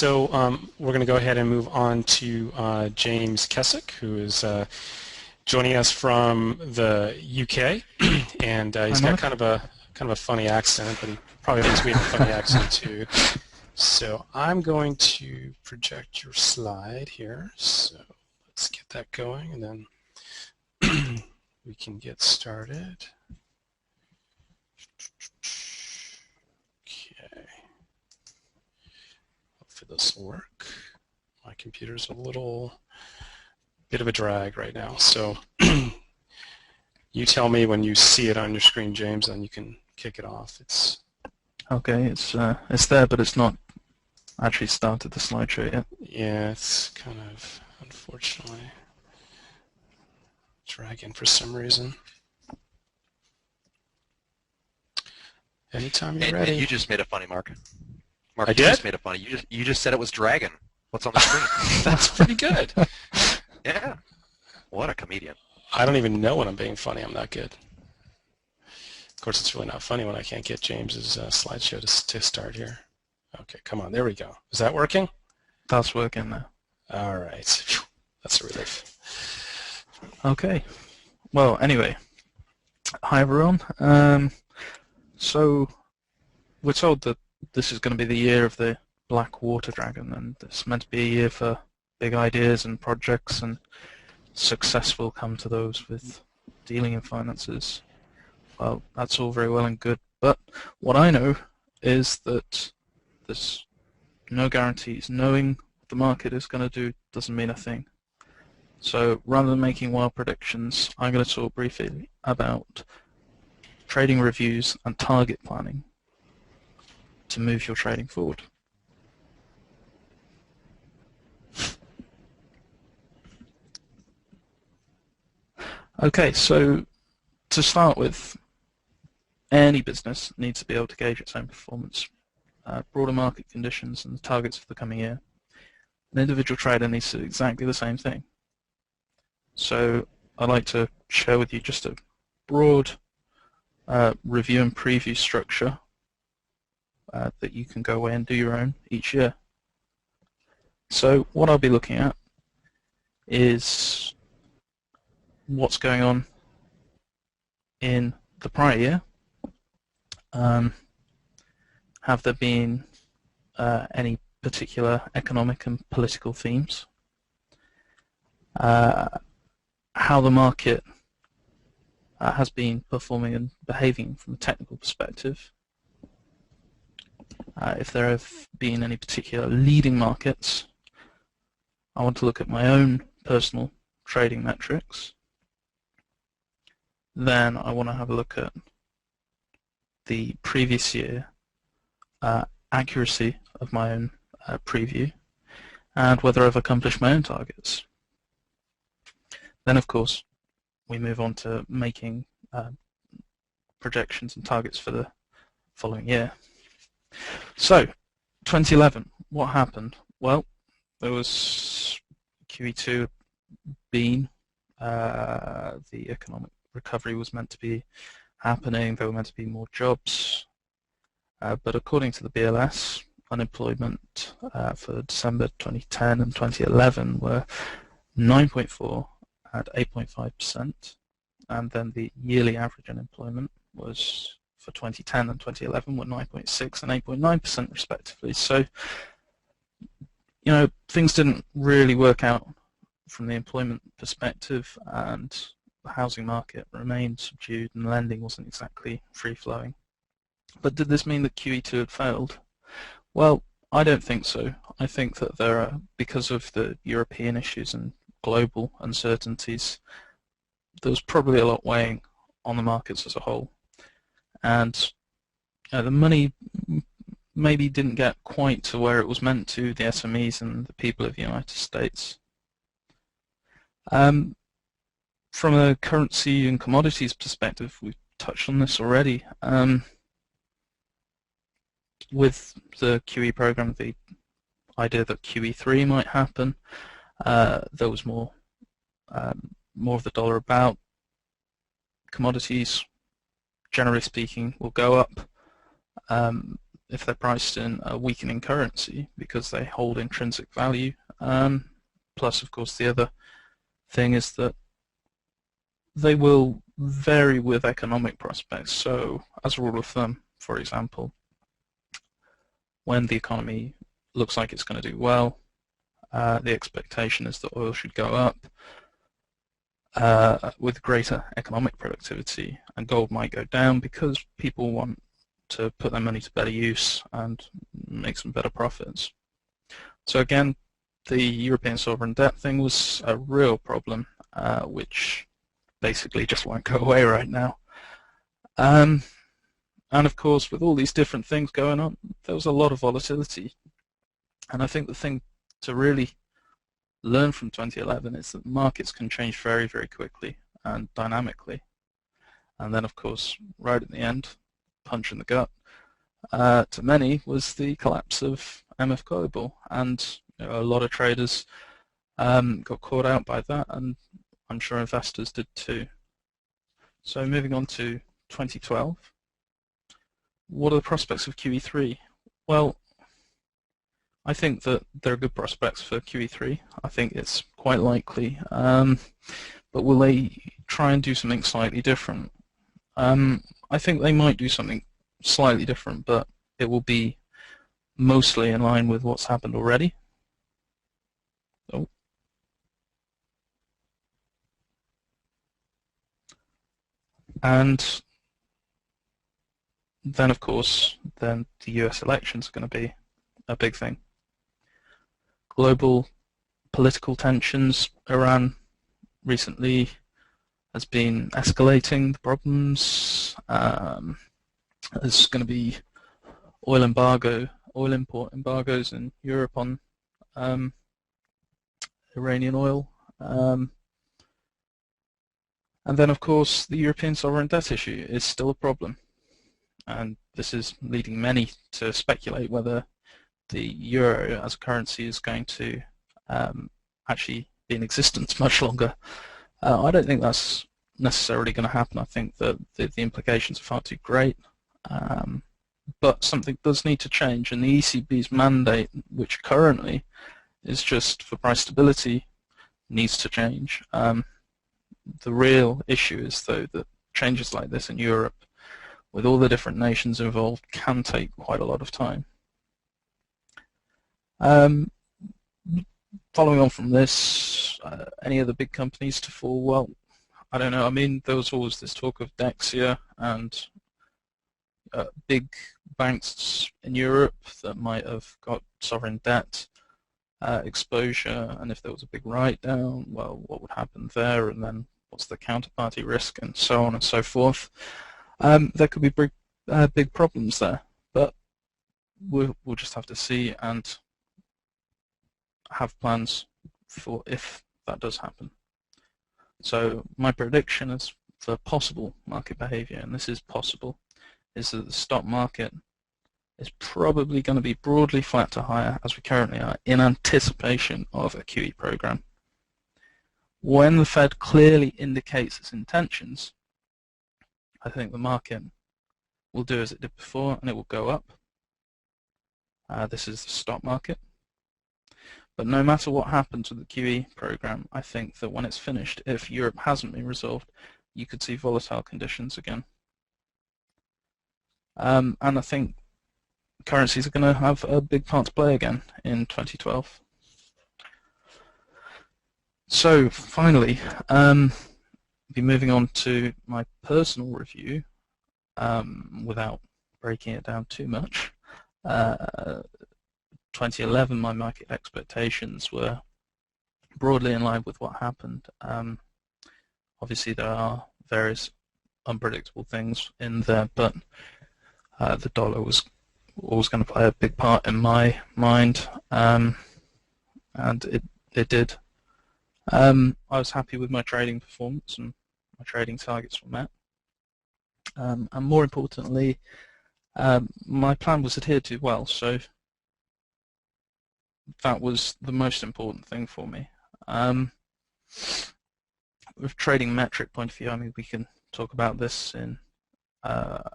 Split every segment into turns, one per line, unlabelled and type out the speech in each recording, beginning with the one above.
So we're going to go ahead and move on to James Kessick, who is joining us from the UK, and
Hi,
he's got
Mark.
kind of a funny accent, but he probably thinks we have a funny accent too. So I'm going to project your slide here. So let's get that going, and then we can get started. Okay. Hopefully this will work. My computer's a little bit of a drag right now. So you tell me when you see it on your screen, James, and you can kick it off.
Okay, it's there, but it's not actually started the slideshow yet.
Yeah, it's kind of unfortunately dragging for some reason. Anytime you're ready.
And you just made it funny, Mark. Mark,
I
you
did?
just made it funny. You just said it was dragon. What's on the screen?
That's pretty good.
Yeah. What a comedian.
I don't even know when I'm being funny. I'm that good. Of course, it's really not funny when I can't get James's slideshow to start here. Okay, come on. There we go. Is that working?
That's working now.
All right. Phew, that's a relief.
Okay. Well, anyway, hi everyone. So we're told that this is going to be the year of the black water dragon, and it's meant to be a year for big ideas and projects, and success will come to those with dealing in finances. Well, that's all very well and good, but what I know is that there's no guarantees. Knowing what the market is going to do doesn't mean a thing. So rather than making wild predictions, I'm going to talk briefly about trading reviews and target planning to move your trading forward. Okay, so to start with, any business needs to be able to gauge its own performance, broader market conditions and the targets for the coming year. An individual trader needs to do exactly the same thing. So I'd like to share with you just a broad review and preview structure that you can go away and do your own each year. So what I'll be looking at is what's going on in the prior year. Have there been any particular economic and political themes? How the market has been performing and behaving from a technical perspective. If there have been any particular leading markets, I want to look at my own personal trading metrics. Then I want to have a look at the previous year accuracy of my own preview and whether I've accomplished my own targets. Then, of course, we move on to making projections and targets for the following year. So, 2011, what happened? Well, there was QE2 being, the economic recovery was meant to be happening, there were meant to be more jobs, but according to the BLS, unemployment for December 2010 and 2011 were 9.4 at 8.5%, and then the yearly average unemployment was for 2010 and 2011 were 9.6 and 8.9% respectively. So, you know, things didn't really work out from the employment perspective, and the housing market remained subdued and lending wasn't exactly free-flowing. But did this mean that QE2 had failed? Well, I don't think so. I think that there are, because of the European issues and global uncertainties, there was probably a lot weighing on the markets as a whole. And the money maybe didn't get quite to where it was meant to, the SMEs and the people of the United States. From a currency and commodities perspective, we've touched on this already. With the QE program, the idea that QE3 might happen, there was more of the dollar about. Commodities, generally speaking, will go up. if they're priced in a weakening currency because they hold intrinsic value. Plus, of course, the other thing is that they will vary with economic prospects. So, as a rule of thumb, for example, when the economy looks like it's going to do well, the expectation is that oil should go up with greater economic productivity, and gold might go down because people want to put their money to better use and make some better profits. So again, the European sovereign debt thing was a real problem, which basically just won't go away right now. And of course, with all these different things going on, there was a lot of volatility. And I think the thing to really learn from 2011 is that markets can change very, very quickly and dynamically. And then, of course, right at the end, punch in the gut, to many, was the collapse of MF Global. And a lot of traders got caught out by that, and I'm sure investors did too. So moving on to 2012, what are the prospects of QE3? Well, I think that there are good prospects for QE3. I think it's quite likely. But will they try and do something slightly different? I think they might do something slightly different, but it will be mostly in line with what's happened already. Oh. And then, of course, then the US elections are going to be a big thing. Global political tensions. Iran recently has been escalating the problems. There's going to be oil import embargoes in Europe on Iranian oil. And then, of course, the European sovereign debt issue is still a problem. And this is leading many to speculate whether the euro as a currency is going to actually be in existence much longer. I don't think that's necessarily going to happen. I think that the implications are far too great. But something does need to change, and the ECB's mandate, which currently is just for price stability, needs to change. The real issue is, though, that changes like this in Europe, with all the different nations involved, can take quite a lot of time. Following on from this, any of the big companies to fall? Well, I don't know. I mean, there was always this talk of Dexia and big banks in Europe that might have got sovereign debt exposure, and if there was a big write-down, well, what would happen there, and then what's the counterparty risk, and so on and so forth. There could be big problems there, but we'll just have to see and have plans for if that does happen. So my prediction is for possible market behavior, and this is possible, is that the stock market is probably going to be broadly flat to higher, as we currently are, in anticipation of a QE program. When the Fed clearly indicates its intentions, I think the market will do as it did before, and it will go up. This is the stock market. But no matter what happens with the QE program, I think that when it's finished, if Europe hasn't been resolved, you could see volatile conditions again. And I think currencies are going to have a big part to play again in 2012. So finally, be moving on to my personal review without breaking it down too much. 2011, my market expectations were broadly in line with what happened. Obviously, there are various unpredictable things in there, but the dollar was always going to play a big part in my mind, and it did. I was happy with my trading performance, and my trading targets were met. And more importantly, my plan was adhered to well, so that was the most important thing for me. With trading metric point of view, I mean, we can talk about this in a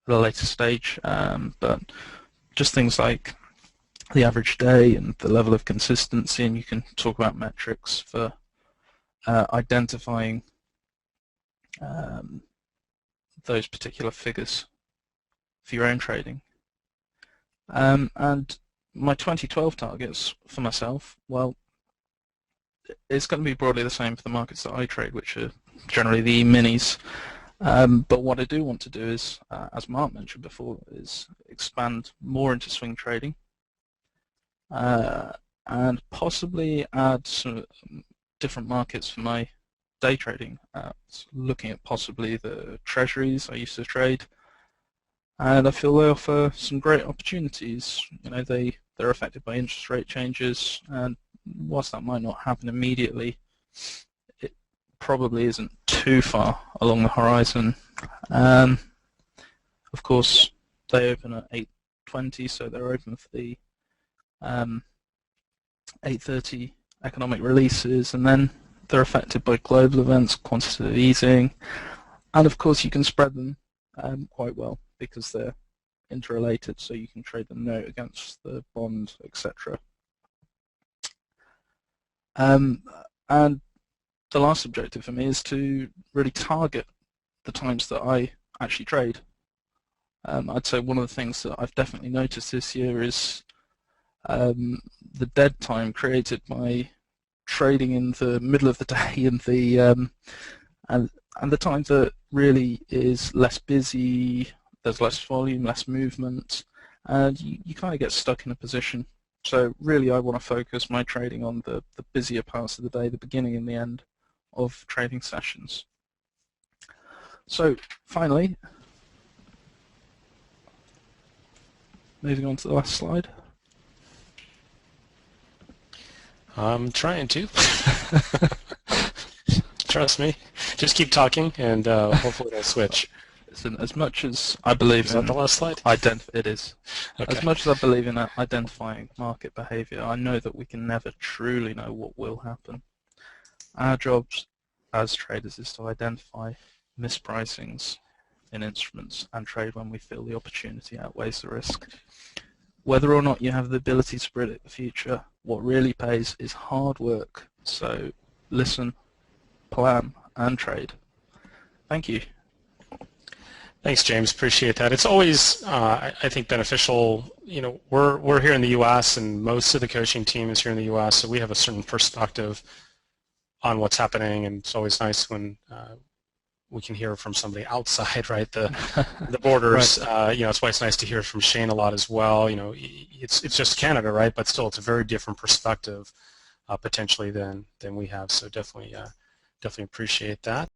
at a later stage, but just things like the average day and the level of consistency, and you can talk about metrics for identifying those particular figures for your own trading. And my 2012 targets for myself, well, it's going to be broadly the same for the markets that I trade, which are generally the minis. But what I do want to do is, as Mark mentioned before, is expand more into swing trading and possibly add some different markets for my day trading. Looking at possibly the treasuries I used to trade, and I feel they offer some great opportunities. You know, they're affected by interest rate changes, and whilst that might not happen immediately, it probably isn't too far along the horizon. Of course, they open at 8:20, so they're open for the 8:30 economic releases, and then they're affected by global events, quantitative easing, and of course you can spread them quite well because they're interrelated, so you can trade the note against the bond, etc. And the last objective for me is to really target the times that I actually trade. I'd say one of the things that I've definitely noticed this year is the dead time created by trading in the middle of the day and the time that really is less busy, there's less volume, less movement, and you kind of get stuck in a position. So really I want to focus my trading on the busier parts of the day, the beginning and the end of trading sessions. So finally, moving on to the last slide.
I'm trying to. Trust me. Just keep talking, and hopefully it'll switch.
Listen, as much as I believe
Is that the last slide?
it is.
Okay.
As much as I believe in identifying market behavior, I know that we can never truly know what will happen. Our jobs as traders is to identify mispricings in instruments and trade when we feel the opportunity outweighs the risk. Whether or not you have the ability to predict the future, what really pays is hard work. So listen, plan, and trade. Thank you.
Thanks, James. Appreciate that. It's always, I think, beneficial. You know, we're here in the U.S. and most of the coaching team is here in the U.S., so we have a certain perspective on what's happening, and it's always nice when we can hear from somebody outside, right? The borders. Right. You know, it's why it's nice to hear from Shane a lot as well. You know, it's just Canada, right? But still, it's a very different perspective potentially than we have. So definitely appreciate that.